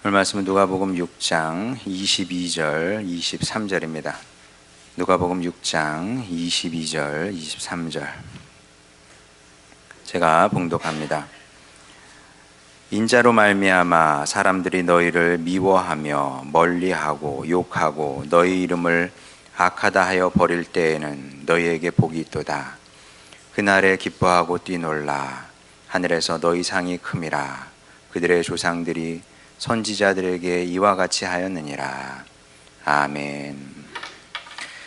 오늘 말씀은 누가복음 6장 22절 23절입니다. 누가복음 6장 22절 23절 제가 봉독합니다. 인자로 말미암아 사람들이 너희를 미워하며 멀리하고 욕하고 너희 이름을 악하다 하여 버릴 때에는 너희에게 복이 있도다. 그날에 기뻐하고 뛰놀라. 하늘에서 너희 상이 큼이라. 그들의 조상들이 선지자들에게 이와 같이 하였느니라. 아멘.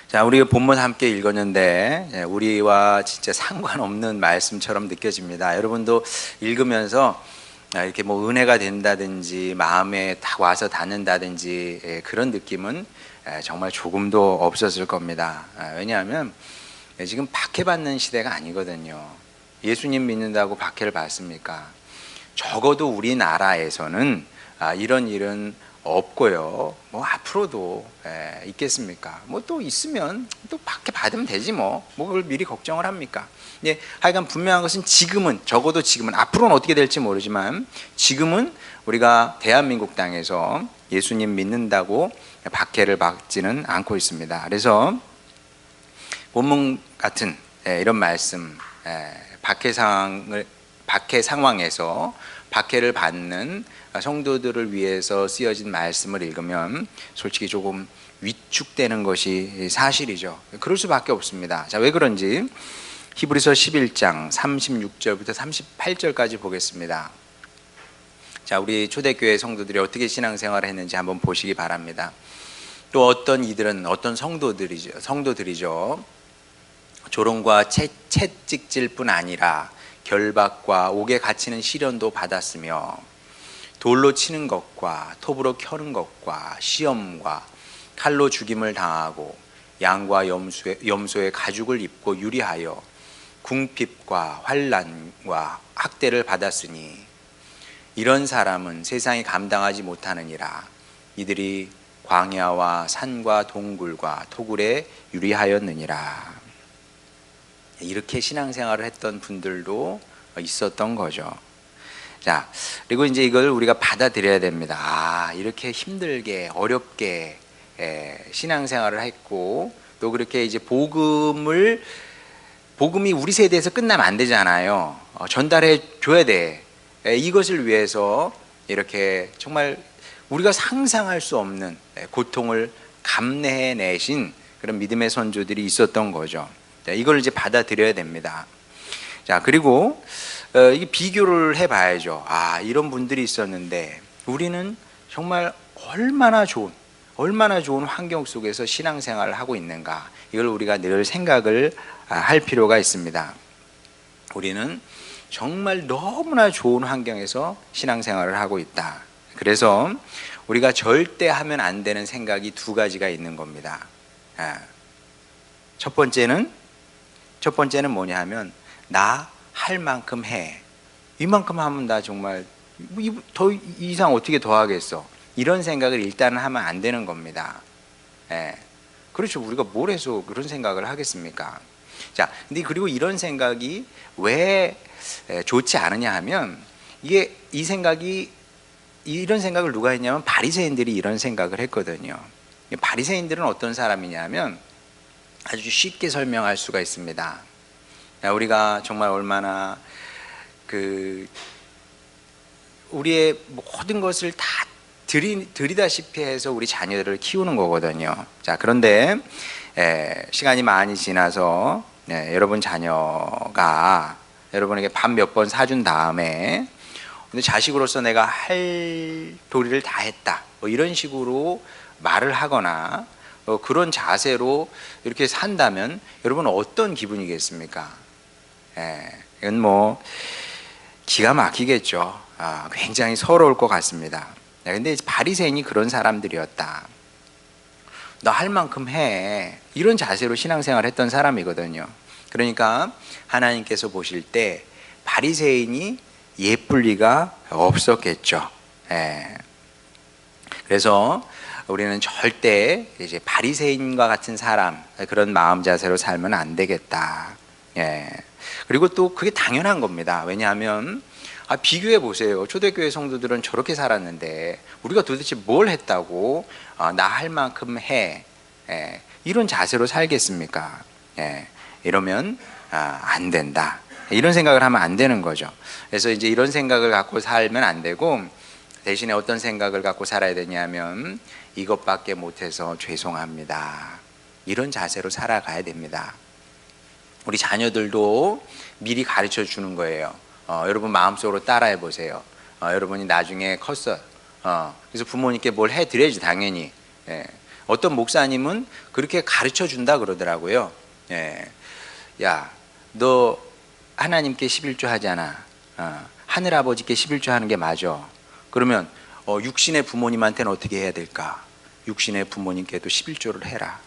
자, 우리 본문 함께 읽었는데 우리와 진짜 상관없는 말씀처럼 느껴집니다. 여러분도 읽으면서 이렇게 뭐 은혜가 된다든지 마음에 딱 와서 닿는다든지 그런 느낌은 정말 조금도 없었을 겁니다. 왜냐하면 지금 박해받는 시대가 아니거든요. 예수님 믿는다고 박해를 받습니까? 적어도 우리나라에서는 이런 일은 없고요. 뭐 앞으로도 있겠습니까? 뭐 또 있으면 또 박해 받으면 되지 뭐 그걸 미리 걱정을 합니까? 예, 하여간 분명한 것은 지금은, 적어도 지금은, 앞으로는 어떻게 될지 모르지만 지금은 우리가 대한민국 땅에서 예수님 믿는다고 박해를 받지는 않고 있습니다. 그래서 본문 같은 이런 말씀, 박해 상황에서 박해를 받는 성도들을 위해서 쓰여진 말씀을 읽으면 솔직히 조금 위축되는 것이 사실이죠. 그럴 수밖에 없습니다. 자, 왜 그런지 히브리서 11장 36절부터 38절까지 보겠습니다. 자, 우리 초대교회 성도들이 어떻게 신앙생활을 했는지 한번 보시기 바랍니다. 또 어떤 이들은 어떤 성도들이죠. 조롱과 채찍질 뿐 아니라 결박과 옥에 갇히는 시련도 받았으며 돌로 치는 것과 톱으로 켜는 것과 시험과 칼로 죽임을 당하고 양과 염소의 가죽을 입고 유리하여 궁핍과 환난과 학대를 받았으니 이런 사람은 세상이 감당하지 못하느니라. 이들이 광야와 산과 동굴과 토굴에 유리하였느니라. 이렇게 신앙생활을 했던 분들도 있었던 거죠. 자, 그리고 이제 이걸 우리가 받아들여야 됩니다. 이렇게 힘들게 어렵게 신앙생활을 했고 또 그렇게 이제 복음이 우리 세대에서 끝나면 안 되잖아요. 전달해 줘야 돼. 이것을 위해서 이렇게 정말 우리가 상상할 수 없는 고통을 감내해내신 그런 믿음의 선조들이 있었던 거죠. 자, 이걸 이제 받아들여야 됩니다. 자, 그리고 이게 비교를 해봐야죠. 이런 분들이 있었는데 우리는 정말 얼마나 좋은 환경 속에서 신앙생활을 하고 있는가, 이걸 우리가 늘 생각을 할 필요가 있습니다. 우리는 정말 너무나 좋은 환경에서 신앙생활을 하고 있다. 그래서 우리가 절대 하면 안 되는 생각이 두 가지가 있는 겁니다. 첫 번째는 뭐냐 하면 나 할 만큼 해. 이만큼 하면 나 정말 더 이상 어떻게 더 하겠어. 이런 생각을 일단은 하면 안 되는 겁니다. 그렇죠. 우리가 뭘 해서 그런 생각을 하겠습니까? 자, 근데 그리고 이런 생각이 왜 좋지 않으냐 하면 이런 생각을 누가 했냐면 바리새인들이 이런 생각을 했거든요. 바리새인들은 어떤 사람이냐면 아주 쉽게 설명할 수가 있습니다. 우리가 정말 얼마나 우리의 모든 것을 다 들이다시피 해서 우리 자녀들을 키우는 거거든요. 자, 그런데 시간이 많이 지나서 여러분 자녀가 여러분에게 밥 몇 번 사준 다음에 근데 자식으로서 내가 할 도리를 다 했다, 뭐 이런 식으로 말을 하거나 그런 자세로 이렇게 산다면 여러분 어떤 기분이겠습니까? 이건 뭐 기가 막히겠죠. 굉장히 서러울 것 같습니다. 근데 바리새인이 그런 사람들이었다. 너 할 만큼 해. 이런 자세로 신앙생활을 했던 사람이거든요. 그러니까 하나님께서 보실 때 바리새인이 예쁠 리가 없었겠죠. 그래서 우리는 절대 이제 바리새인과 같은 사람, 그런 마음 자세로 살면 안 되겠다. 그리고 또 그게 당연한 겁니다. 왜냐하면 비교해 보세요. 초대교회 성도들은 저렇게 살았는데 우리가 도대체 뭘 했다고 나 할 만큼 해. 이런 자세로 살겠습니까? 이러면 안 된다. 이런 생각을 하면 안 되는 거죠. 그래서 이제 이런 생각을 갖고 살면 안 되고 대신에 어떤 생각을 갖고 살아야 되냐면 이것밖에 못해서 죄송합니다. 이런 자세로 살아가야 됩니다. 우리 자녀들도 미리 가르쳐 주는 거예요. 여러분 마음속으로 따라해 보세요. 여러분이 나중에 컸어. 그래서 부모님께 뭘 해드려야지 당연히. 어떤 목사님은 그렇게 가르쳐 준다 그러더라고요. 야, 너 하나님께 11조 하잖아. 하늘아버지께 11조 하는 게 맞아. 그러면 육신의 부모님한테는 어떻게 해야 될까? 육신의 부모님께도 11조를 해라.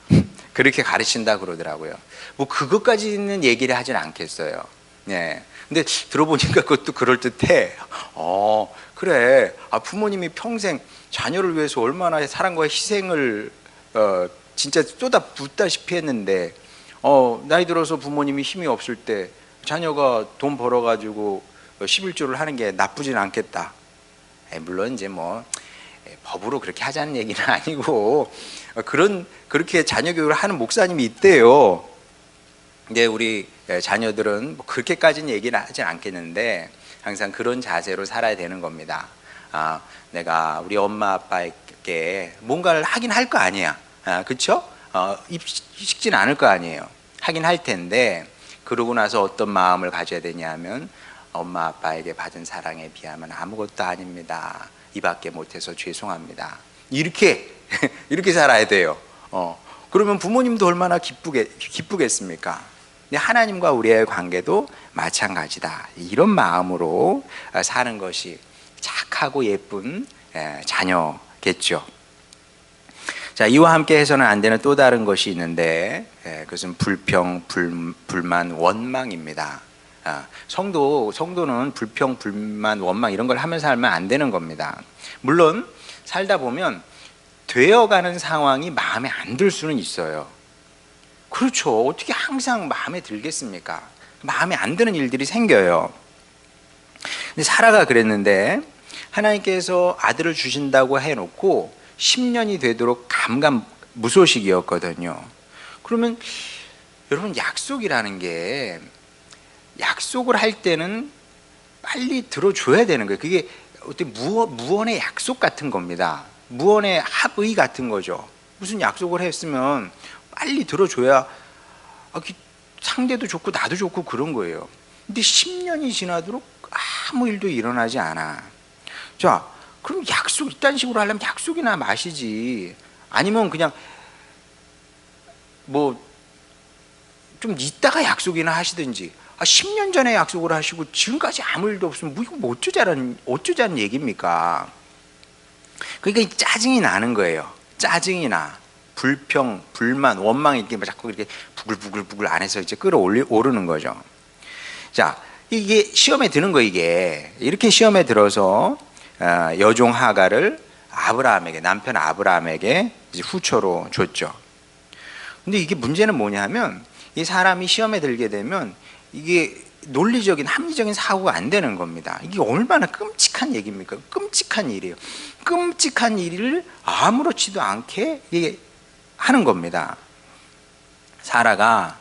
그렇게 가르친다 그러더라고요. 뭐 그것까지는 얘기를 하진 않겠어요. 근데 들어보니까 그것도 그럴듯해. 그래. 부모님이 평생 자녀를 위해서 얼마나 사랑과 희생을 진짜 쏟아붓다시피 했는데 나이 들어서 부모님이 힘이 없을 때 자녀가 돈 벌어가지고 11조를 하는 게 나쁘진 않겠다. 물론 이제 뭐 법으로 그렇게 하자는 얘기는 아니고 그렇게 자녀 교육을 하는 목사님이 있대요. 근데 우리 자녀들은 뭐 그렇게까지는 얘기는 하진 않겠는데 항상 그런 자세로 살아야 되는 겁니다. 내가 우리 엄마 아빠에게 뭔가를 하긴 할 거 아니야. 그렇죠? 쉽지는 않을 거 아니에요. 하긴 할 텐데 그러고 나서 어떤 마음을 가져야 되냐면 엄마 아빠에게 받은 사랑에 비하면 아무것도 아닙니다. 이밖에 못해서 죄송합니다. 이렇게 살아야 돼요. 그러면 부모님도 얼마나 기쁘겠습니까? 근데 하나님과 우리의 관계도 마찬가지다. 이런 마음으로 사는 것이 착하고 예쁜 자녀겠죠. 자, 이와 함께 해서는 안 되는 또 다른 것이 있는데 그것은 불평, 불만, 원망입니다. 성도는 불평, 불만, 원망 이런 걸 하면서 살면 안 되는 겁니다. 물론 살다 보면 되어가는 상황이 마음에 안 들 수는 있어요. 그렇죠. 어떻게 항상 마음에 들겠습니까? 마음에 안 드는 일들이 생겨요. 근데 사라가 그랬는데 하나님께서 아들을 주신다고 해놓고 10년이 되도록 감감무소식이었거든요. 그러면 여러분 약속이라는 게 약속을 할 때는 빨리 들어줘야 되는 거예요. 그게 어떻게 무언의 약속 같은 겁니다. 무언의 합의 같은 거죠. 무슨 약속을 했으면 빨리 들어줘야 상대도 좋고 나도 좋고 그런 거예요. 근데 10년이 지나도록 아무 일도 일어나지 않아. 자, 그럼 약속 이딴 식으로 하려면 약속이나 마시지. 아니면 그냥 뭐 좀 이따가 약속이나 하시든지. 10년 전에 약속을 하시고 지금까지 아무 일도 없으면 뭐 어쩌자는 얘기입니까? 그러니까 짜증이 나는 거예요. 짜증이 나. 불평, 불만, 원망이 이렇게 자꾸 이렇게 부글부글 안에서 이제 끌어오르는 거죠. 자, 이게 시험에 드는 거 이게 이렇게 시험에 들어서 여종 하갈을 남편 아브라함에게 이제 후처로 줬죠. 근데 이게 문제는 뭐냐면 이 사람이 시험에 들게 되면 이게 논리적인 합리적인 사고가 안 되는 겁니다. 이게 얼마나 끔찍한 얘기입니까? 끔찍한 일이에요. 끔찍한 일을 아무렇지도 않게 이게 하는 겁니다. 사라가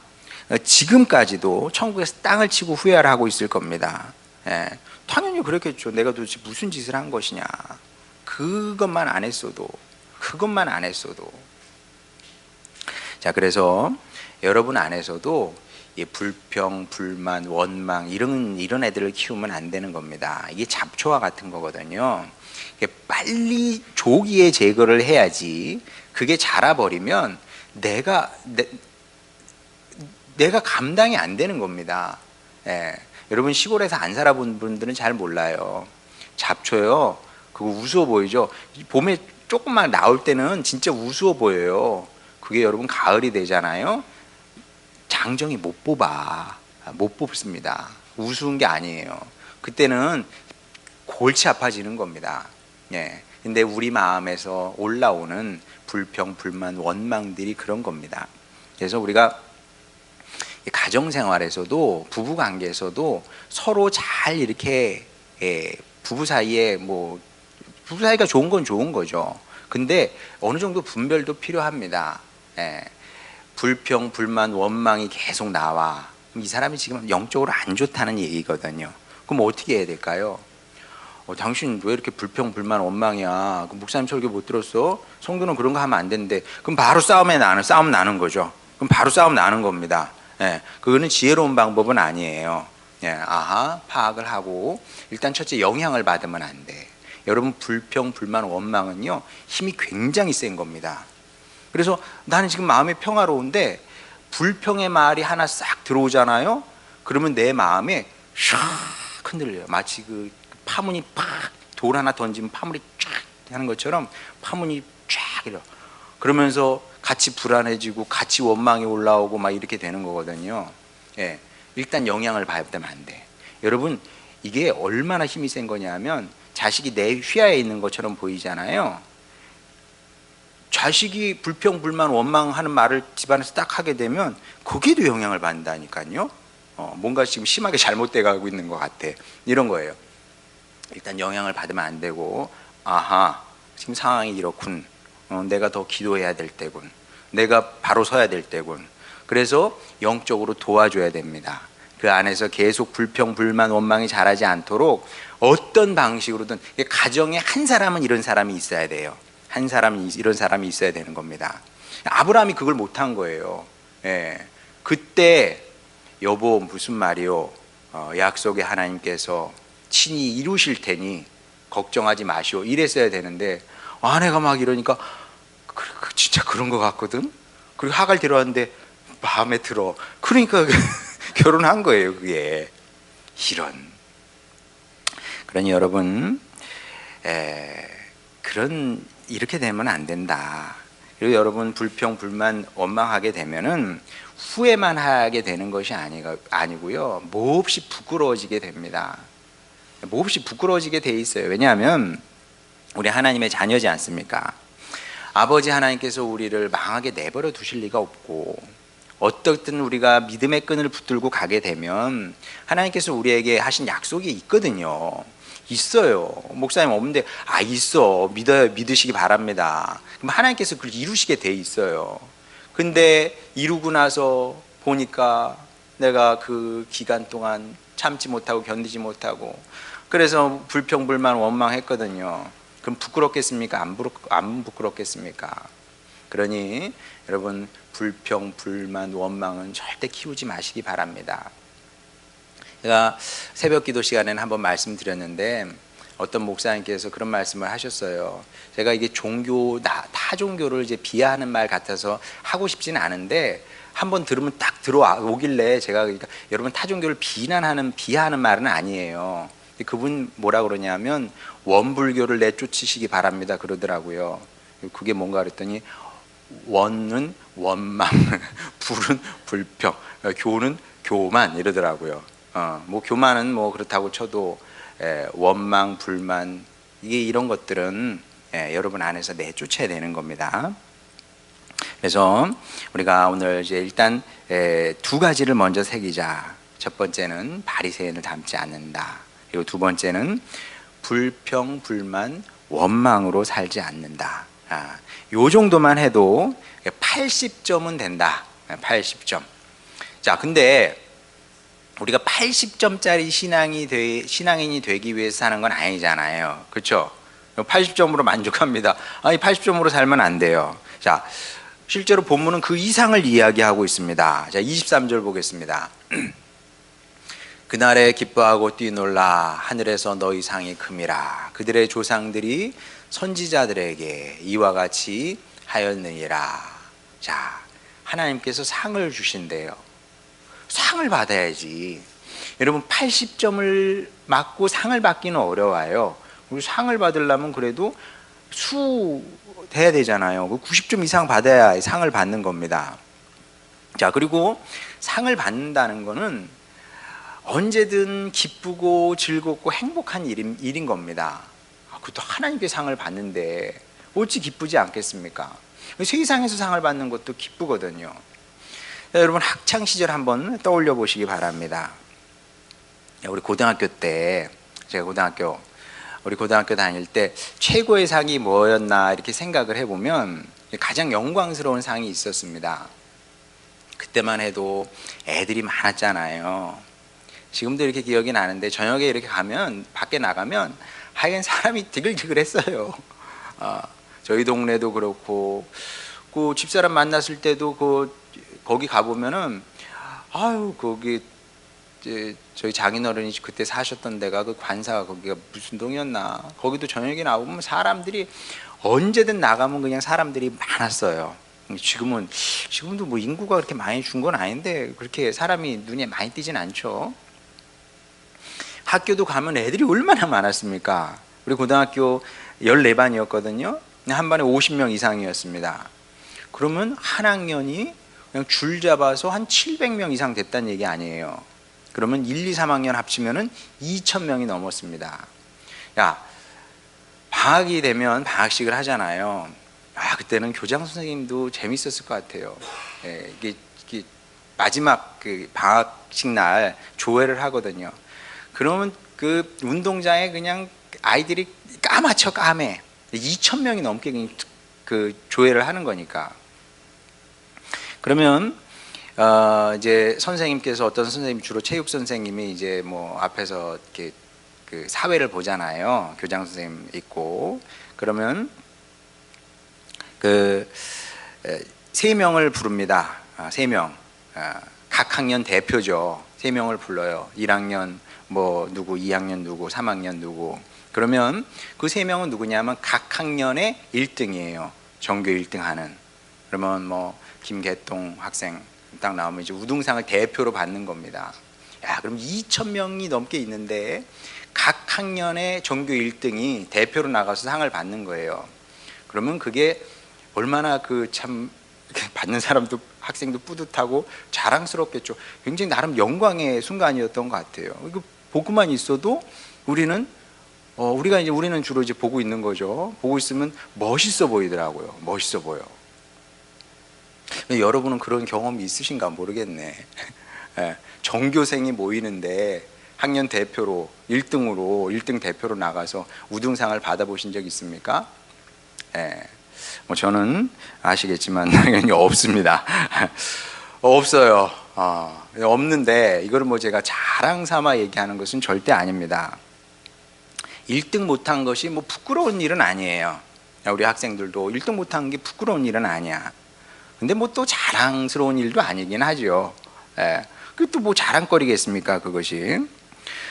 지금까지도 천국에서 땅을 치고 후회를 하고 있을 겁니다. 당연히 그렇겠죠. 내가 도대체 무슨 짓을 한 것이냐. 그것만 안 했어도. 자, 그래서 여러분 안에서도 불평, 불만, 원망 이런 애들을 키우면 안 되는 겁니다. 이게 잡초와 같은 거거든요. 빨리 조기에 제거를 해야지. 그게 자라버리면 내가 감당이 안 되는 겁니다. 여러분 시골에서 안 살아본 분들은 잘 몰라요. 잡초요. 그거 우스워 보이죠? 봄에 조금만 나올 때는 진짜 우스워 보여요. 그게 여러분 가을이 되잖아요. 장정이 못 뽑습니다. 우스운 게 아니에요. 그때는 골치 아파지는 겁니다. 근데 우리 마음에서 올라오는 불평, 불만, 원망들이 그런 겁니다. 그래서 우리가 가정생활에서도 부부관계에서도 서로 잘 이렇게 부부 사이에 뭐 부부 사이가 좋은 건 좋은 거죠. 근데 어느 정도 분별도 필요합니다. 예. 불평, 불만, 원망이 계속 나와. 그럼 이 사람이 지금 영적으로 안 좋다는 얘기거든요. 그럼 어떻게 해야 될까요? 당신 왜 이렇게 불평, 불만, 원망이야? 목사님 설교 못 들었어? 성도는 그런 거 하면 안 되는데. 그럼 바로 싸움 나는 거죠. 그럼 바로 싸움 나는 겁니다. 예, 그거는 지혜로운 방법은 아니에요. 예, 아하, 파악을 하고 일단 첫째 영향을 받으면 안 돼. 여러분 불평, 불만, 원망은요 힘이 굉장히 센 겁니다. 그래서 나는 지금 마음이 평화로운데 불평의 말이 하나 싹 들어오잖아요. 그러면 내 마음에 샥 흔들려요. 마치 그 파문이 팍 돌 하나 던지면 파문이 쫙 하는 것처럼 파문이 쫙 이러. 그러면서 같이 불안해지고 같이 원망이 올라오고 막 이렇게 되는 거거든요. 예, 일단 영향을 받으면 안 돼. 여러분 이게 얼마나 힘이 센 거냐면 자식이 내 휘하에 있는 것처럼 보이잖아요. 자식이 불평, 불만, 원망하는 말을 집안에서 딱 하게 되면 거기에도 영향을 받는다니까요. 뭔가 지금 심하게 잘못돼 가고 있는 것 같아. 이런 거예요. 일단 영향을 받으면 안 되고, 아하, 지금 상황이 이렇군. 내가 더 기도해야 될 때군. 내가 바로 서야 될 때군. 그래서 영적으로 도와줘야 됩니다. 그 안에서 계속 불평, 불만, 원망이 자라지 않도록 어떤 방식으로든 가정에 한 사람은 이런 사람이 있어야 돼요. 한 사람이 이런 사람이 있어야 되는 겁니다. 아브라함이 그걸 못한 거예요. 예. 그때 여보 무슨 말이요? 약속의 하나님께서 친히 이루실 테니 걱정하지 마시오. 이랬어야 되는데 아내가 막 이러니까 진짜 그런 것 같거든. 그리고 하갈 데려왔는데 마음에 들어. 그러니까 결혼한 거예요. 그게 그러니 여러분 이렇게 되면 안 된다. 그리고 여러분 불평, 불만, 원망하게 되면은 후회만 하게 되는 것이 아니고요. 몹시 부끄러워지게 됩니다. 몹시 부끄러워지게 돼 있어요. 왜냐하면 우리 하나님의 자녀지 않습니까? 아버지 하나님께서 우리를 망하게 내버려 두실 리가 없고 어떻든 우리가 믿음의 끈을 붙들고 가게 되면 하나님께서 우리에게 하신 약속이 있거든요. 있어요. 목사님 없는데 있어. 믿으시기 바랍니다. 그럼 하나님께서 그걸 이루시게 돼 있어요. 근데 이루고 나서 보니까 내가 그 기간 동안 참지 못하고 견디지 못하고 그래서 불평, 불만, 원망했거든요. 그럼 부끄럽겠습니까? 안 부끄럽겠습니까? 그러니 여러분 불평, 불만, 원망은 절대 키우지 마시기 바랍니다. 제가 새벽 기도 시간에는 한번 말씀드렸는데 어떤 목사님께서 그런 말씀을 하셨어요. 제가 이게 타 종교를 이제 비하하는 말 같아서 하고 싶지는 않은데 한번 들으면 딱 들어오길래 제가 그러니까 여러분 타 종교를 비하하는 말은 아니에요. 그분 뭐라 그러냐면 원불교를 내쫓으시기 바랍니다 그러더라고요. 그게 뭔가 그랬더니 원은 원망, 불은 불평, 교는 교만 이러더라고요. 뭐 교만은 뭐 그렇다고 쳐도 원망, 불만 이런 것들은 여러분 안에서 내쫓아야 되는 겁니다. 그래서 우리가 오늘 이제 일단 두 가지를 먼저 새기자. 첫 번째는 바리새인을 닮지 않는다. 그리고 두 번째는 불평, 불만, 원망으로 살지 않는다. 요 정도만 해도 80점은 된다. 80점. 자, 근데 우리가 80점짜리 신앙인이 되기 위해서 사는 건 아니잖아요. 그렇죠? 80점으로 만족합니다. 80점으로 살면 안 돼요. 자, 실제로 본문은 그 이상을 이야기하고 있습니다. 자, 23절 보겠습니다. 그날에 기뻐하고 뛰놀라 하늘에서 너희 상이 큼이라 그들의 조상들이 선지자들에게 이와 같이 하였느니라. 자, 하나님께서 상을 주신대요. 상을 받아야지. 여러분 80점을 맞고 상을 받기는 어려워요. 우리 상을 받으려면 그래도 돼야 되잖아요. 90점 이상 받아야 상을 받는 겁니다. 자, 그리고 상을 받는다는 거는 언제든 기쁘고 즐겁고 행복한 일인 겁니다. 그것도 하나님께 상을 받는데 어찌 기쁘지 않겠습니까? 세상에서 상을 받는 것도 기쁘거든요. 자, 여러분 학창 시절 한번 떠올려 보시기 바랍니다. 우리 고등학교 때 제가 우리 고등학교 다닐 때 최고의 상이 뭐였나 이렇게 생각을 해보면 가장 영광스러운 상이 있었습니다. 그때만 해도 애들이 많았잖아요. 지금도 이렇게 기억이 나는데 저녁에 이렇게 가면 밖에 나가면 하여간 사람이 디글디글했어요. 저희 동네도 그렇고 그 집사람 만났을 때도 거기 가보면은 아유 거기 저희 장인어른이 그때 사셨던 데가 그 관사가 거기가 무슨 동이었나 거기도 저녁에 나오면 사람들이 언제든 나가면 그냥 사람들이 많았어요. 지금도 뭐 인구가 그렇게 많이 준 건 아닌데 그렇게 사람이 눈에 많이 띄진 않죠. 학교도 가면 애들이 얼마나 많았습니까? 우리 고등학교 14반이었거든요. 한 반에 50명 이상이었습니다. 그러면 한 학년이 그냥 줄 잡아서 한 700명 이상 됐다는 얘기 아니에요. 그러면 1, 2, 3학년 합치면은 2,000명이 넘었습니다. 야, 방학이 되면 방학식을 하잖아요. 그때는 교장 선생님도 재밌었을 것 같아요. 이게 마지막 그 방학식 날 조회를 하거든요. 그러면 그 운동장에 그냥 아이들이 까맣죠, 까매. 2,000명이 넘게 그 조회를 하는 거니까. 그러면 이제 선생님께서 어떤 선생님 주로 체육 선생님이 이제 뭐 앞에서 이렇게 그 사회를 보잖아요. 교장 선생님 있고 그러면 그 3명을 부릅니다. 3명 각 학년 대표죠. 3명을 불러요. 1학년 뭐 누구, 2학년 누구, 3학년 누구. 그러면 그 3명은 누구냐면 각 학년의 1등이에요. 전교 1등 하는. 그러면 뭐 김계동 학생 딱 나오면 이제 우등상을 대표로 받는 겁니다. 야, 그럼 2,000명이 넘게 있는데 각 학년의 전교 1등이 대표로 나가서 상을 받는 거예요. 그러면 그게 얼마나 그 참 받는 사람도 학생도 뿌듯하고 자랑스럽겠죠. 굉장히 나름 영광의 순간이었던 것 같아요. 이거 보고만 있어도 우리는 주로 이제 보고 있는 거죠. 보고 있으면 멋있어 보이더라고요. 멋있어 보여. 여러분은 그런 경험이 있으신가 모르겠네. 전교생이 모이는데 학년 대표로 1등 대표로 나가서 우등상을 받아보신 적 있습니까? 뭐 저는 아시겠지만 당연히 없습니다. 없어요. 없는데 이거를 뭐 제가 자랑 삼아 얘기하는 것은 절대 아닙니다. 1등 못한 것이 뭐 부끄러운 일은 아니에요. 우리 학생들도 1등 못한 게 부끄러운 일은 아니야. 근데 뭐 또 자랑스러운 일도 아니긴 하죠. 그게 또 뭐 자랑거리겠습니까, 그것이.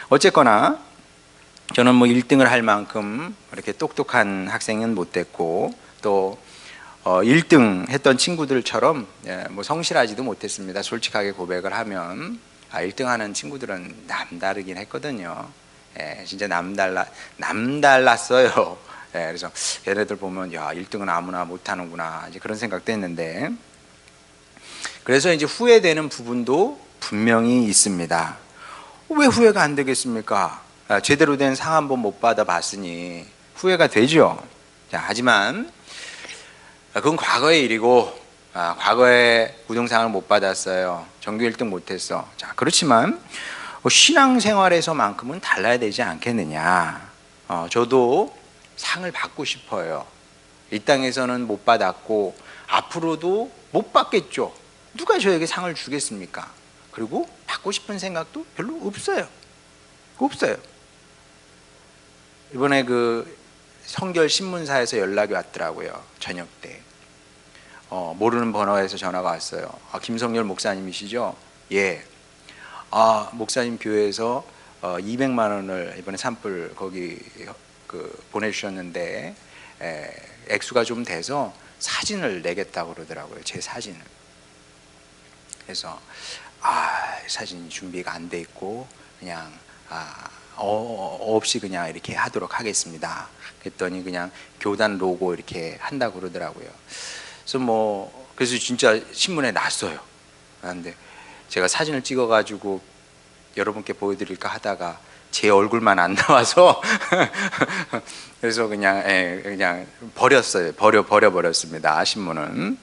어쨌거나 저는 뭐 1등을 할 만큼 이렇게 똑똑한 학생은 못 됐고 또 1등 했던 친구들처럼 뭐 성실하지도 못했습니다. 솔직하게 고백을 하면 1등 하는 친구들은 남다르긴 했거든요. 진짜 남달랐어요. 그래서 얘네들 보면 야 1등은 아무나 못하는구나 이제 그런 생각도 했는데 그래서 이제 후회되는 부분도 분명히 있습니다. 왜 후회가 안 되겠습니까? 제대로 된 상 한 번 못 받아봤으니 후회가 되죠. 자, 하지만 그건 과거의 일이고 과거에 우등상을 못 받았어요. 전교 1등 못했어. 자, 그렇지만 신앙생활에서만큼은 달라야 되지 않겠느냐. 저도 상을 받고 싶어요. 이 땅에서는 못 받았고 앞으로도 못 받겠죠. 누가 저에게 상을 주겠습니까? 그리고 받고 싶은 생각도 별로 없어요. 이번에 그 성결 신문사에서 연락이 왔더라고요. 저녁 때 모르는 번호에서 전화가 왔어요. 김성열 목사님이시죠? 예. 목사님 교회에서 200만 원을 이번에 산불 거기 보내주셨는데 액수가 좀 돼서 사진을 내겠다고 그러더라고요. 제 사진을. 그래서 사진 준비가 안 돼 있고 그냥 없이 그냥 이렇게 하도록 하겠습니다. 그랬더니 그냥 교단 로고 이렇게 한다고 그러더라고요. 그래서 진짜 신문에 났어요. 그런데 제가 사진을 찍어가지고 여러분께 보여드릴까 하다가 제 얼굴만 안 나와서 그래서 그냥 버렸어요. 버려버렸습니다. 신문은.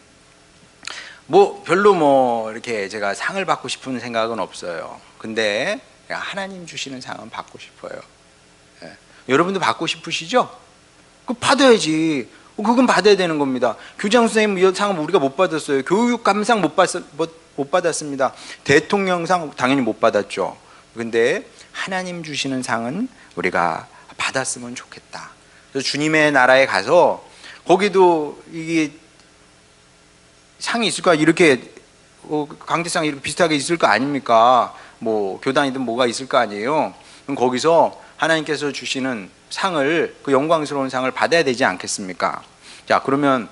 별로 이렇게 제가 상을 받고 싶은 생각은 없어요. 근데 하나님 주시는 상은 받고 싶어요. 여러분도 받고 싶으시죠? 그 받아야지. 그건 받아야 되는 겁니다. 교장 선생님 상은 우리가 못 받았어요. 교육감상 못 받았습니다. 대통령상 당연히 못 받았죠. 근데 하나님 주시는 상은 우리가 받았으면 좋겠다. 그래서 주님의 나라에 가서 거기도 이게 상이 있을까? 이렇게 강대상 이렇게 비슷하게 있을 거 아닙니까? 뭐 교단이든 뭐가 있을 거 아니에요. 그럼 거기서 하나님께서 주시는 상을, 그 영광스러운 상을 받아야 되지 않겠습니까? 자, 그러면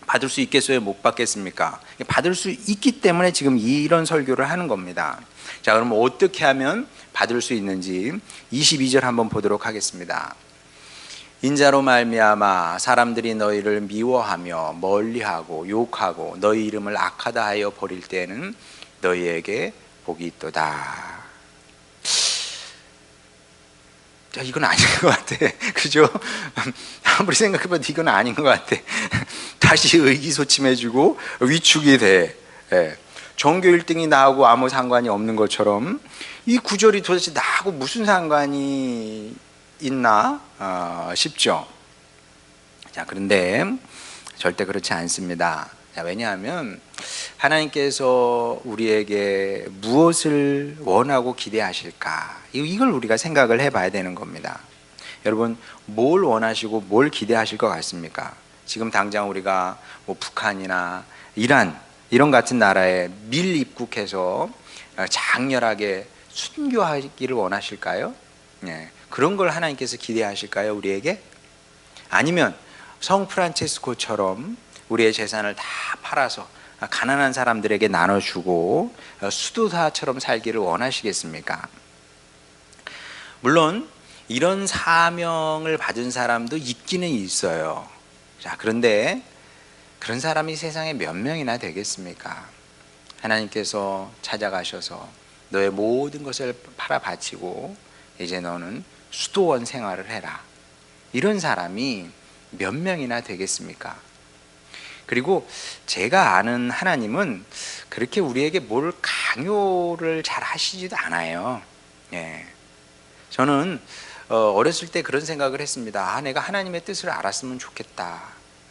받을 수 있겠어요? 못 받겠습니까? 받을 수 있기 때문에 지금 이런 설교를 하는 겁니다. 자, 그럼 어떻게 하면 받을 수 있는지 22절 한번 보도록 하겠습니다. 인자로 말미암아 사람들이 너희를 미워하며 멀리하고 욕하고 너희 이름을 악하다 하여 버릴 때에는 너희에게 복이 있도다. 자, 이건 아닌 것 같아. 그죠? 아무리 생각해봐도 이건 아닌 것 같아. 다시 의기소침해지고 위축이 돼. 예. 전교 1등이 나하고 아무 상관이 없는 것처럼 이 구절이 도대체 나하고 무슨 상관이 있나 싶죠. 자, 그런데 절대 그렇지 않습니다. 자, 왜냐하면 하나님께서 우리에게 무엇을 원하고 기대하실까, 이걸 우리가 생각을 해봐야 되는 겁니다. 여러분, 뭘 원하시고 뭘 기대하실 것 같습니까? 지금 당장 우리가 뭐 북한이나 이란 이런 같은 나라에 밀 입국해서 장렬하게 순교하기를 원하실까요? 네. 그런 걸 하나님께서 기대하실까요, 우리에게? 아니면 성 프란체스코처럼 우리의 재산을 다 팔아서 가난한 사람들에게 나눠주고 수도사처럼 살기를 원하시겠습니까? 물론 이런 사명을 받은 사람도 있기는 있어요. 자, 그런데 그런 사람이 세상에 몇 명이나 되겠습니까? 하나님께서 찾아가셔서 너의 모든 것을 팔아 바치고 이제 너는 수도원 생활을 해라, 이런 사람이 몇 명이나 되겠습니까? 그리고 제가 아는 하나님은 그렇게 우리에게 뭘 강요를 잘 하시지도 않아요. 예. 저는 어렸을 때 그런 생각을 했습니다. 내가 하나님의 뜻을 알았으면 좋겠다.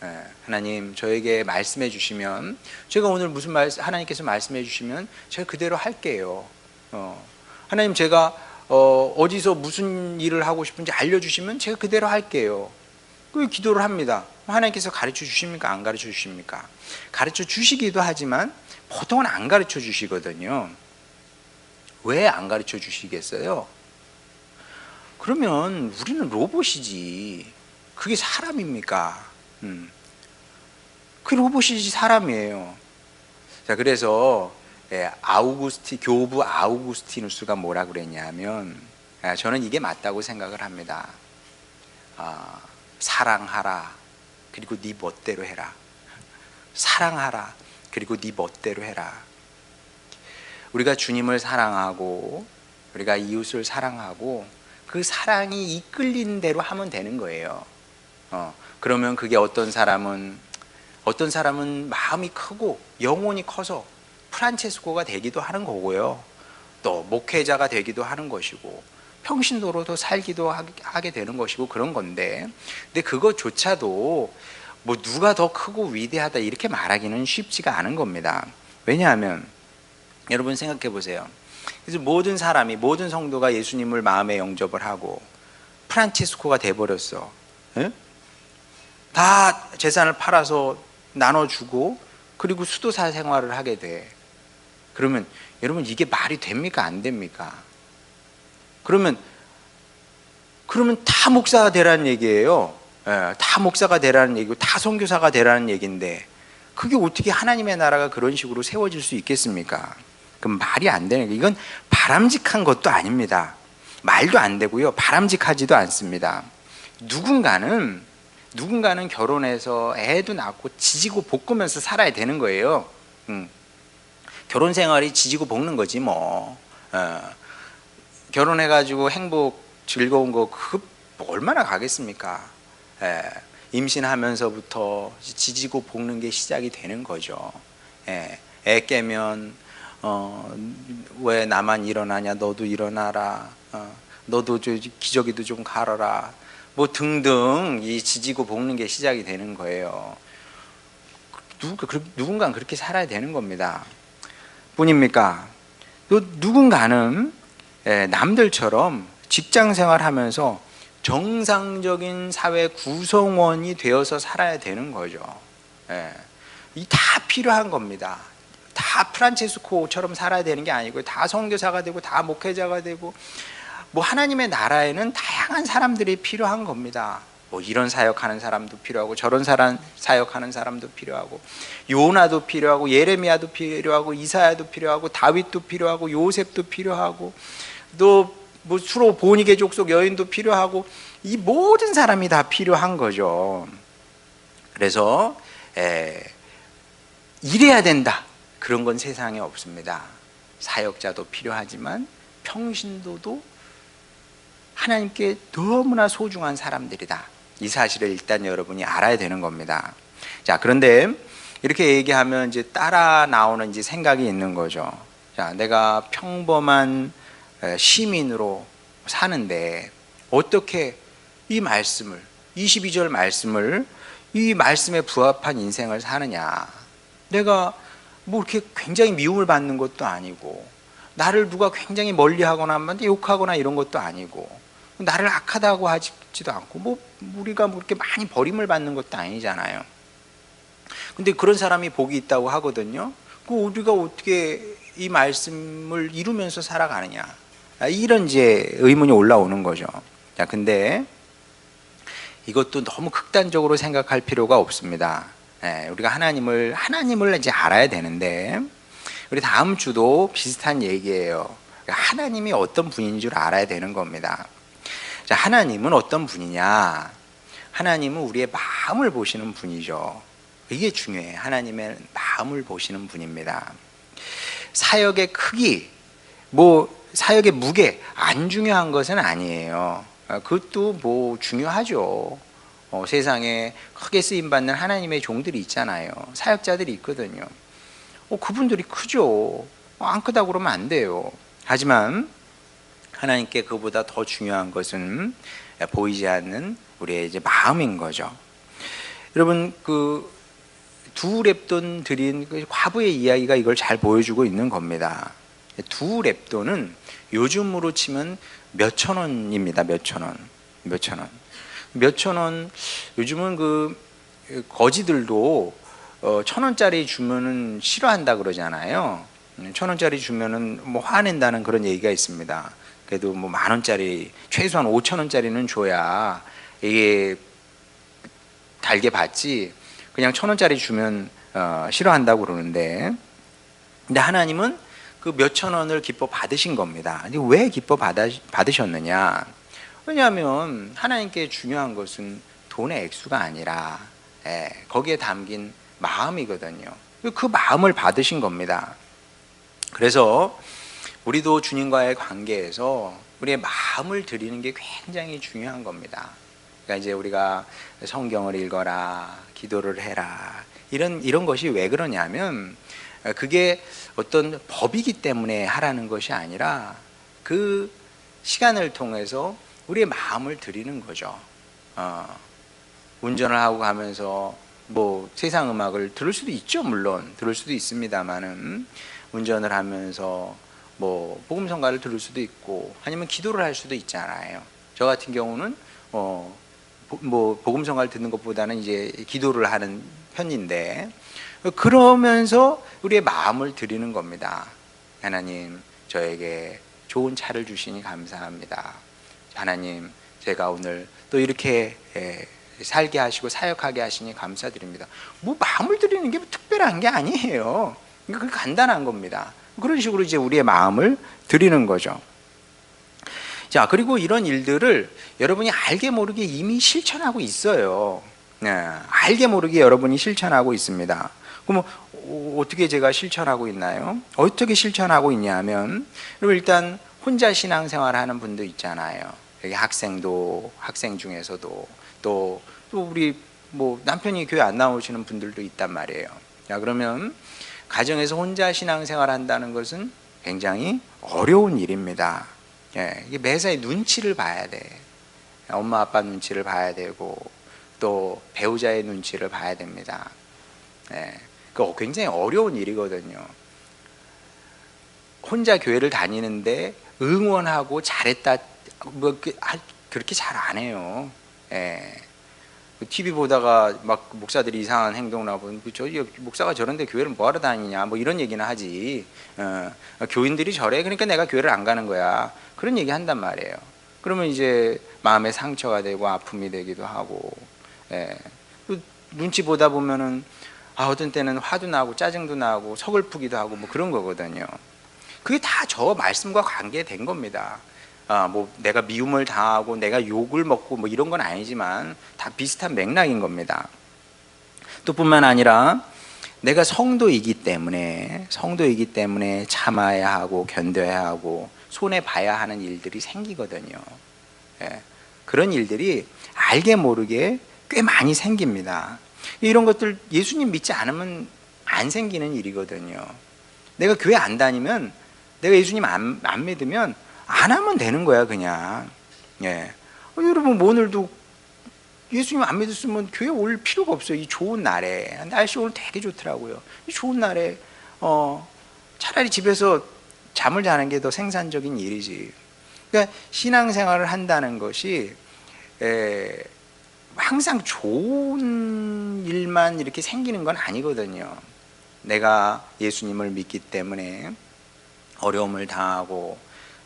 예. 하나님 저에게 말씀해 주시면, 제가 오늘 무슨 하나님께서 말씀해 주시면 제가 그대로 할게요. 하나님 제가 어디서 무슨 일을 하고 싶은지 알려주시면 제가 그대로 할게요. 그 기도를 합니다. 하나님께서 가르쳐 주십니까? 안 가르쳐 주십니까? 가르쳐 주시기도 하지만 보통은 안 가르쳐 주시거든요. 왜 안 가르쳐 주시겠어요? 그러면 우리는 로봇이지 그게 사람입니까? 그 로봇이지 사람이에요. 자, 그래서 교부 아우구스티누스가 뭐라 그랬냐면, 저는 이게 맞다고 생각을 합니다. 사랑하라, 그리고 네 멋대로 해라. 사랑하라, 그리고 네 멋대로 해라. 우리가 주님을 사랑하고 우리가 이웃을 사랑하고 그 사랑이 이끌린 대로 하면 되는 거예요. 그러면 그게 어떤 사람은 마음이 크고 영혼이 커서 프란체스코가 되기도 하는 거고요. 또 목회자가 되기도 하는 것이고 평신도로도 살기도 하게 되는 것이고 그런 건데, 근데 그것조차도 뭐 누가 더 크고 위대하다 이렇게 말하기는 쉽지가 않은 겁니다. 왜냐하면 여러분 생각해 보세요. 그래서 모든 성도가 예수님을 마음에 영접을 하고 프란체스코가 돼버렸어. 에? 다 재산을 팔아서 나눠주고 그리고 수도사 생활을 하게 돼. 그러면 여러분 이게 말이 됩니까? 안 됩니까? 그러면 다 목사가 되라는 얘기예요. 다 목사가 되라는 얘기고 다 선교사가 되라는 얘기인데 그게 어떻게 하나님의 나라가 그런 식으로 세워질 수 있겠습니까? 그럼 말이 안 되는 게, 이건 바람직한 것도 아닙니다. 말도 안 되고요, 바람직하지도 않습니다. 누군가는 결혼해서 애도 낳고 지지고 볶으면서 살아야 되는 거예요. 결혼 생활이 지지고 볶는 거지 뭐. 결혼해가지고 행복 즐거운 거 그 얼마나 가겠습니까? 임신하면서부터 지지고 볶는 게 시작이 되는 거죠. 애 깨면 왜 나만 일어나냐, 너도 일어나라. 너도 저 기저귀도 좀 갈아라. 뭐 등등 이 지지고 볶는 게 시작이 되는 거예요. 누군가는 그렇게 살아야 되는 겁니다. 뿐입니까? 또 누군가는 남들처럼 직장 생활하면서 정상적인 사회 구성원이 되어서 살아야 되는 거죠. 이 다 필요한 겁니다. 다 프란체스코처럼 살아야 되는 게 아니고 다 선교사가 되고 다 목회자가 되고 뭐 하나님의 나라에는 다양한 사람들이 필요한 겁니다. 뭐 이런 사역하는 사람도 필요하고 저런 사역하는 사람도 필요하고 요나도 필요하고 예레미야도 필요하고 이사야도 필요하고 다윗도 필요하고 요셉도 필요하고 또 뭐 수로 보니게 족속 여인도 필요하고 이 모든 사람이 다 필요한 거죠. 그래서 일해야 된다 그런 건 세상에 없습니다. 사역자도 필요하지만 평신도도 하나님께 너무나 소중한 사람들이다. 이 사실을 일단 여러분이 알아야 되는 겁니다. 자, 그런데 이렇게 얘기하면 이제 따라 나오는 이제 생각이 있는 거죠. 자, 내가 평범한 시민으로 사는데 어떻게 이 말씀을 22절 말씀을 이 말씀에 부합한 인생을 사느냐. 내가 뭐 이렇게 굉장히 미움을 받는 것도 아니고 나를 누가 굉장히 멀리하거나 욕하거나 이런 것도 아니고 나를 악하다고 하지도 않고 뭐 우리가 뭐 이렇게 많이 버림을 받는 것도 아니잖아요. 근데 그런 사람이 복이 있다고 하거든요. 그 우리가 어떻게 이 말씀을 이루면서 살아가느냐, 이런 이제 의문이 올라오는 거죠. 자, 근데 이것도 너무 극단적으로 생각할 필요가 없습니다. 우리가 하나님을 이제 알아야 되는데 우리 다음 주도 비슷한 얘기예요. 하나님이 어떤 분인 줄 알아야 되는 겁니다. 자, 하나님은 어떤 분이냐? 하나님은 우리의 마음을 보시는 분이죠. 이게 중요해요. 하나님의 마음을 보시는 분입니다. 사역의 크기, 뭐 사역의 무게 안 중요한 것은 아니에요. 그것도 뭐 중요하죠. 세상에 크게 쓰임받는 하나님의 종들이 있잖아요. 사역자들이 있거든요. 그분들이 크죠. 안 크다고 그러면 안 돼요. 하지만 하나님께 그보다 더 중요한 것은 보이지 않는 우리의 이제 마음인 거죠. 여러분, 그 두 렙돈 드린 그 과부의 이야기가 이걸 잘 보여주고 있는 겁니다. 두 렙돈은 요즘으로 치면 몇천 원입니다. 몇천 원. 요즘은 그 거지들도 1,000원짜리 주면은 싫어한다 그러잖아요. 1,000원짜리 주면은 뭐 화낸다는 그런 얘기가 있습니다. 그래도 뭐 10,000원짜리, 최소한 5,000원짜리는 줘야 이게 달게 받지, 그냥 1,000원짜리 주면 싫어한다고 그러는데, 근데 하나님은 그 몇천 원을 기뻐 받으신 겁니다. 근데 왜 기뻐 받으셨느냐? 왜냐하면 하나님께 중요한 것은 돈의 액수가 아니라 거기에 담긴 마음이거든요. 그 마음을 받으신 겁니다. 그래서 우리도 주님과의 관계에서 우리의 마음을 드리는 게 굉장히 중요한 겁니다. 그러니까 이제 우리가 성경을 읽어라, 기도를 해라, 이런 것이 왜 그러냐면 그게 어떤 법이기 때문에 하라는 것이 아니라 그 시간을 통해서 우리의 마음을 드리는 거죠. 운전을 하고 가면서 뭐 세상 음악을 들을 수도 있죠. 물론 들을 수도 있습니다만은 운전을 하면서 뭐 복음성가를 들을 수도 있고 아니면 기도를 할 수도 있잖아요. 저 같은 경우는 뭐 복음성가를 듣는 것보다는 이제 기도를 하는 편인데, 그러면서 우리의 마음을 드리는 겁니다. 하나님, 저에게 좋은 차를 주시니 감사합니다. 하나님, 제가 오늘 또 이렇게 살게 하시고 사역하게 하시니 감사드립니다. 뭐 마음을 드리는 게 특별한 게 아니에요. 그 간단한 겁니다. 그런 식으로 이제 우리의 마음을 드리는 거죠. 자, 그리고 이런 일들을 여러분이 알게 모르게 이미 실천하고 있어요. 알게 모르게 여러분이 실천하고 있습니다. 그럼 어떻게 제가 실천하고 있나요? 어떻게 실천하고 있냐면, 여러분 일단 혼자 신앙생활 하는 분도 있잖아요. 여기 학생 중에서도 또 우리 뭐 남편이 교회 안 나오시는 분들도 있단 말이에요. 자, 그러면 가정에서 혼자 신앙생활 한다는 것은 굉장히 어려운 일입니다. 예, 이게 매사에 눈치를 봐야 돼. 엄마 아빠 눈치를 봐야 되고 또 배우자의 눈치를 봐야 됩니다. 예, 그 굉장히 어려운 일이거든요. 혼자 교회를 다니는데 응원하고 잘했다 뭐 그렇게 잘 안 해요. 예. TV 보다가 막 목사들이 이상한 행동을 하고 저 목사가 저런데 교회를 뭐하러 다니냐 뭐 이런 얘기는 하지. 교인들이 저래 그러니까 내가 교회를 안 가는 거야 그런 얘기 한단 말이에요. 그러면 이제 마음에 상처가 되고 아픔이 되기도 하고, 예. 눈치 보다 보면은 어떤 때는 화도 나고 짜증도 나고 서글프기도 하고 뭐 그런 거거든요. 그게 다 저 말씀과 관계된 겁니다. 뭐 내가 미움을 당하고 내가 욕을 먹고 뭐 이런 건 아니지만 다 비슷한 맥락인 겁니다. 또 뿐만 아니라 내가 성도이기 때문에 참아야 하고 견뎌야 하고 손해 봐야 하는 일들이 생기거든요. 예. 그런 일들이 알게 모르게 꽤 많이 생깁니다. 이런 것들 예수님 믿지 않으면 안 생기는 일이거든요. 내가 교회 안 다니면, 내가 예수님 안 믿으면 안 하면 되는 거야 그냥. 예. 여러분 오늘도 예수님 안 믿었으면 교회 올 필요가 없어요. 이 좋은 날에. 날씨 오늘 되게 좋더라고요. 이 좋은 날에 차라리 집에서 잠을 자는 게 더 생산적인 일이지. 그러니까 신앙생활을 한다는 것이 항상 좋은 일만 이렇게 생기는 건 아니거든요. 내가 예수님을 믿기 때문에 어려움을 당하고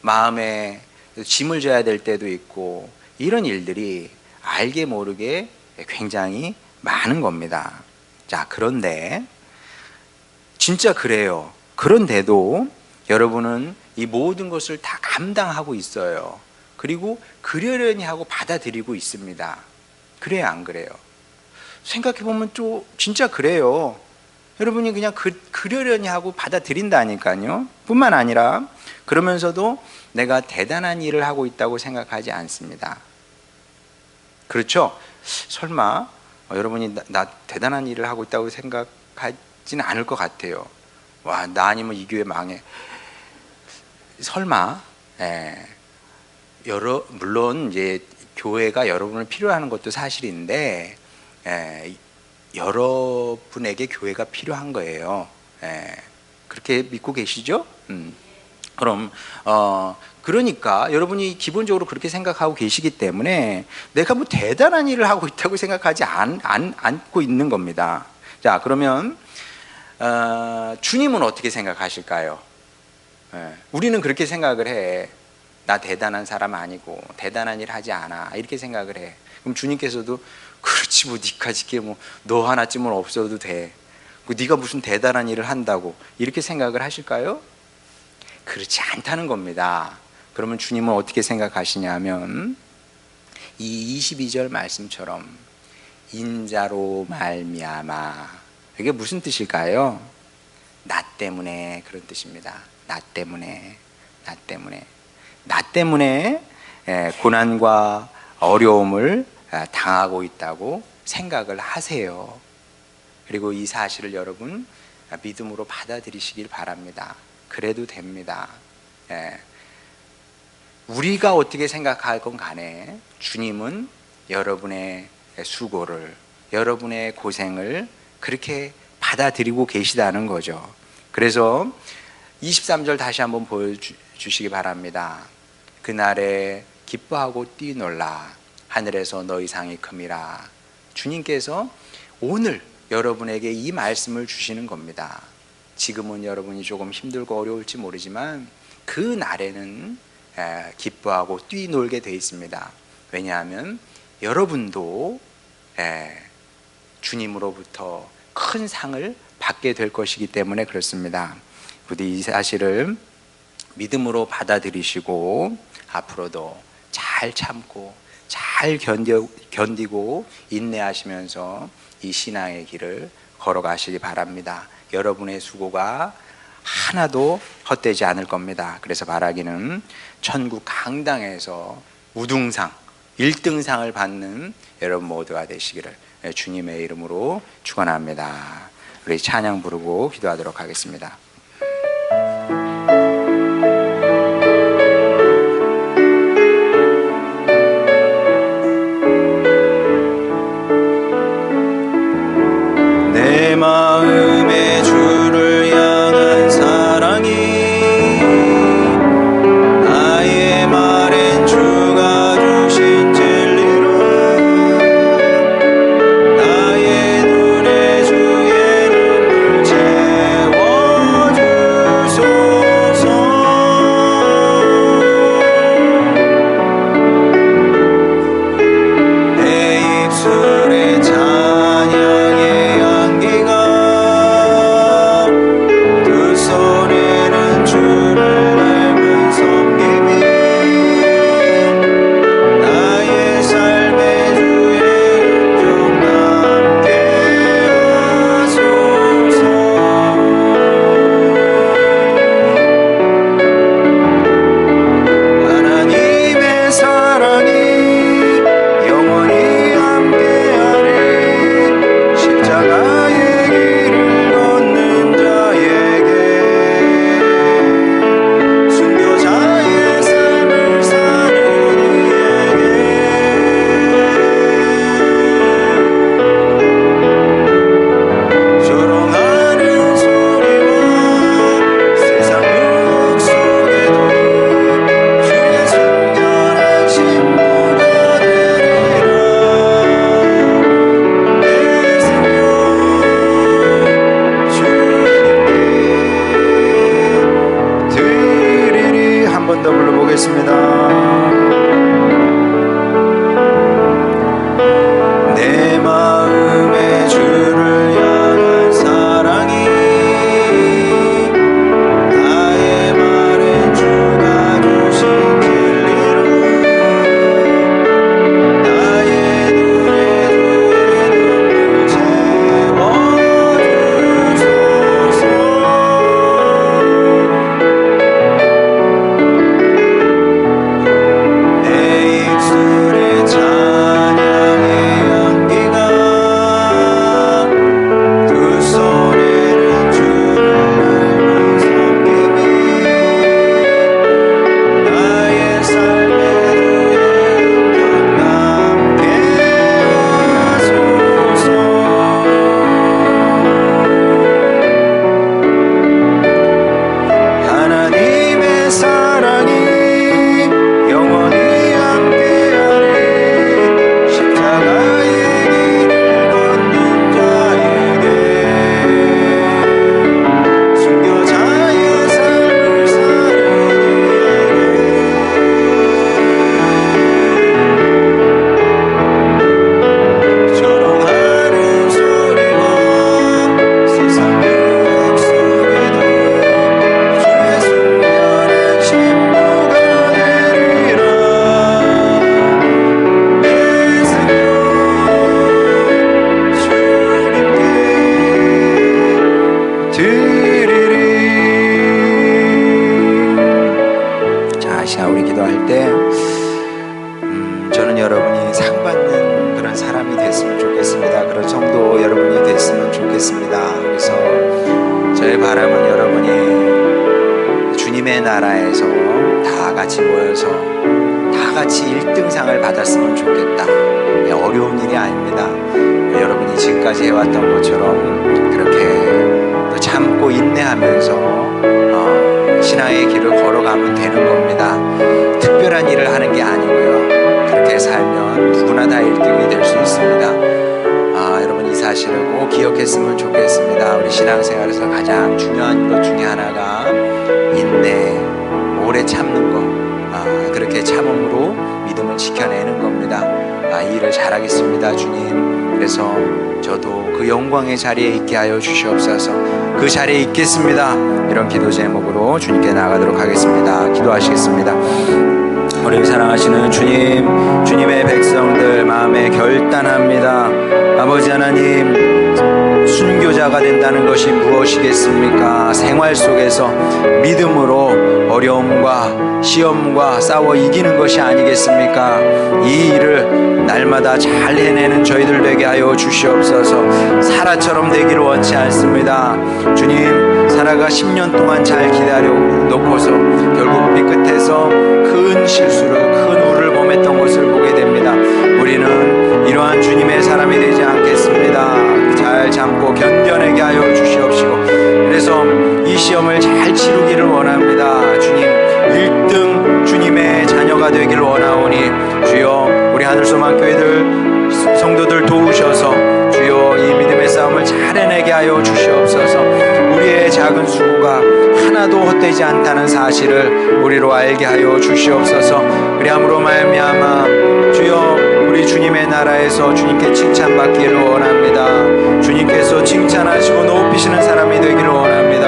마음에 짐을 져야 될 때도 있고 이런 일들이 알게 모르게 굉장히 많은 겁니다. 자, 그런데 진짜 그래요. 그런데도 여러분은 이 모든 것을 다 감당하고 있어요. 그리고 그러려니 하고 받아들이고 있습니다. 그래요, 안 그래요? 생각해보면 또 진짜 그래요. 여러분이 그냥 그러려니 하고 받아들인다니까요. 뿐만 아니라 그러면서도 내가 대단한 일을 하고 있다고 생각하지 않습니다. 그렇죠? 설마 여러분이 나 대단한 일을 하고 있다고 생각하지는 않을 것 같아요. 와, 나 아니면 이 교회 망해. 설마. 물론 이제 교회가 여러분을 필요하는 것도 사실인데 여러분에게 교회가 필요한 거예요. 그렇게 믿고 계시죠? 그럼 그러니까 여러분이 기본적으로 그렇게 생각하고 계시기 때문에 내가 뭐 대단한 일을 하고 있다고 생각하지 않고 있는 겁니다. 자, 그러면 주님은 어떻게 생각하실까요? 우리는 그렇게 생각을 해. 나 대단한 사람 아니고 대단한 일 하지 않아 이렇게 생각을 해. 그럼 주님께서도 그렇지 뭐 니까짓게 뭐 너 하나쯤은 없어도 돼. 네가 무슨 대단한 일을 한다고 이렇게 생각을 하실까요? 그렇지 않다는 겁니다. 그러면 주님은 어떻게 생각하시냐면 이 22절 말씀처럼 인자로 말미암아, 이게 무슨 뜻일까요? 나 때문에 그런 뜻입니다. 나 때문에 고난과 어려움을 당하고 있다고 생각을 하세요. 그리고 이 사실을 여러분 믿음으로 받아들이시길 바랍니다. 그래도 됩니다. 우리가 어떻게 생각할 건 간에 주님은 여러분의 수고를, 여러분의 고생을 그렇게 받아들이고 계시다는 거죠. 그래서 23절 다시 한번 보여주시기 바랍니다. 그날에 기뻐하고 뛰놀라 하늘에서 너희 상이 큼이라. 주님께서 오늘 여러분에게 이 말씀을 주시는 겁니다. 지금은 여러분이 조금 힘들고 어려울지 모르지만 그 날에는 기뻐하고 뛰놀게 되어 있습니다. 왜냐하면 여러분도 주님으로부터 큰 상을 받게 될 것이기 때문에 그렇습니다. 부디 이 사실을 믿음으로 받아들이시고 앞으로도 잘 참고 잘 견디고 인내하시면서 이 신앙의 길을 걸어가시기 바랍니다. 여러분의 수고가 하나도 헛되지 않을 겁니다. 그래서 바라기는 천국 강당에서 우등상 1등상을 받는 여러분 모두가 되시기를 주님의 이름으로 축원합니다. 우리 찬양 부르고 기도하도록 하겠습니다. 내 마음의 주를 향한 사랑이 나의 말엔 주가 주신 진리로 나의 눈에 주의 눈을 채워주소서. 내 입술에 찬양의 향기가 두 손에는 주를 닮은 섬김이 나의 삶의 주의 은총 남게 하소서. 하나님의 사랑이 영원히 함께하리. 십자가의 길을 걷는 자에게 순교자의 삶을 사는 이에게 조롱하는 소리와 세상 유혹 속에도 주의 순결한 신부가 되리라. 내 생명 주님께 드리리. 한 번 더 불러보겠습니다. 내 마음의 주를 향한 사랑이 나의 말엔 주가 주신 진리로 나의 눈에 주의 눈을 채워주소서. 내 입술에 찬양의 향기가 두 손에는 주를 닮은 섬김이 나의 삶의 주의 은총 남게 하소서. 하나님의 사랑이 영원히 함께하리. 십자가의 길을 걷는 자에게 순교자의 삶을 사는 이에게 조롱하는 소리와 세상 유혹 속에도 주의 순결한 신부가 되리라. 내 생명 주님께 드리리. 자, 이 시간 우리 기도할 때 저는 여러분이 상 받는 그런 사람이 됐으면 좋겠습니다. 그런 성도 여러분이 됐으면 좋겠습니다. 그래서 저의 바람은 여러분이 주님의 나라에서 다 같이 모여서 다 같이 1등상을 받았으면 좋겠다. 어려운 일이 아닙니다. 여러분이 지금까지 해왔던 것처럼 그렇게 또 참고 인내하면서 신앙의 길을 걸어가면 되는 겁니다. 특별한 일을 하는 게 아니고요. 그렇게 살면 누구나 다 1등이 될 수 있습니다. 여러분 이 사실을 꼭 기억했으면 좋겠습니다. 우리 신앙생활에서 가장 중요한 것 중에 하나가 인내, 오래 참는 것, 그렇게 참음으로 믿음을 지켜내는 겁니다. 이 일을 잘하겠습니다, 주님. 그래서 저도 그 영광의 자리에 있게 하여 주시옵소서. 그 자리에 있겠습니다. 이런 기도 제목으로 주님께 나가도록 하겠습니다. 기도하시겠습니다. 우리 사랑하시는 주님, 주님의 백성들 마음에 결단합니다. 아버지 하나님, 순교자가 된다는 것이 무엇이겠습니까? 생활 속에서 믿음으로 어려움과 시험과 싸워 이기는 것이 아니겠습니까? 이 일을 날마다 잘 해내는 저희들 되게 하여 주시옵소서. 사라처럼 되기를 원치 않습니다. 주님, 사라가 10년 동안 잘 기다려 놓고서 결국 삐끗해서 큰 실수를, 큰 우를 범했던 것을 보게 됩니다. 우리는 이러한 주님의 사람이 되지 않겠습니다. 잘 참고 견뎌내게 하여 주시옵시고, 그래서 이 시험을 잘 치르기를 원합니다. 주님, 1등 주님의 자녀가 되기를 원하오니 주여, 우리 하늘소망교회들 성도들 도우셔서 주여 이 믿음의 싸움을 잘 해내게 하여 주시옵소서. 우리의 작은 수고가 하나도 헛되지 않다는 사실을 우리로 알게 하여 주시옵소서. 그리함으로 말미암아 주여, 우리 주님의 나라에서 주님께 칭찬받기를 원합니다. 주님께서 칭찬하시고 높이시는 사람이 되기를 원합니다.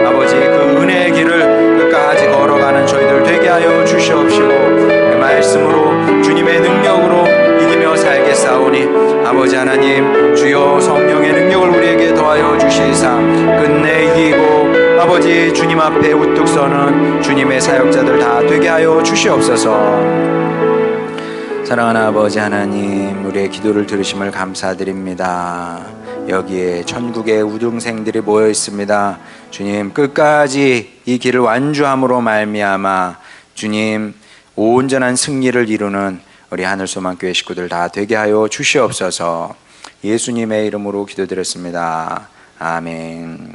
아버지, 그 은혜의 길을 끝까지 걸어가는 저희들 되게 하여 주시옵시고, 그 말씀으로 주님의 능력으로 이기며 살겠사오니 아버지 하나님, 주여 성령의 능력을 우리에게 더하여 주시사 끝내 이기고 아버지 주님 앞에 우뚝 서는 주님의 사역자들 다 되게 하여 주시옵소서. 사랑하는 아버지 하나님, 우리의 기도를 들으심을 감사드립니다. 여기에 천국의 우등생들이 모여 있습니다. 주님, 끝까지 이 길을 완주함으로 말미암아 주님 온전한 승리를 이루는 우리 하늘소망교회 식구들 다 되게 하여 주시옵소서. 예수님의 이름으로 기도드렸습니다. 아멘.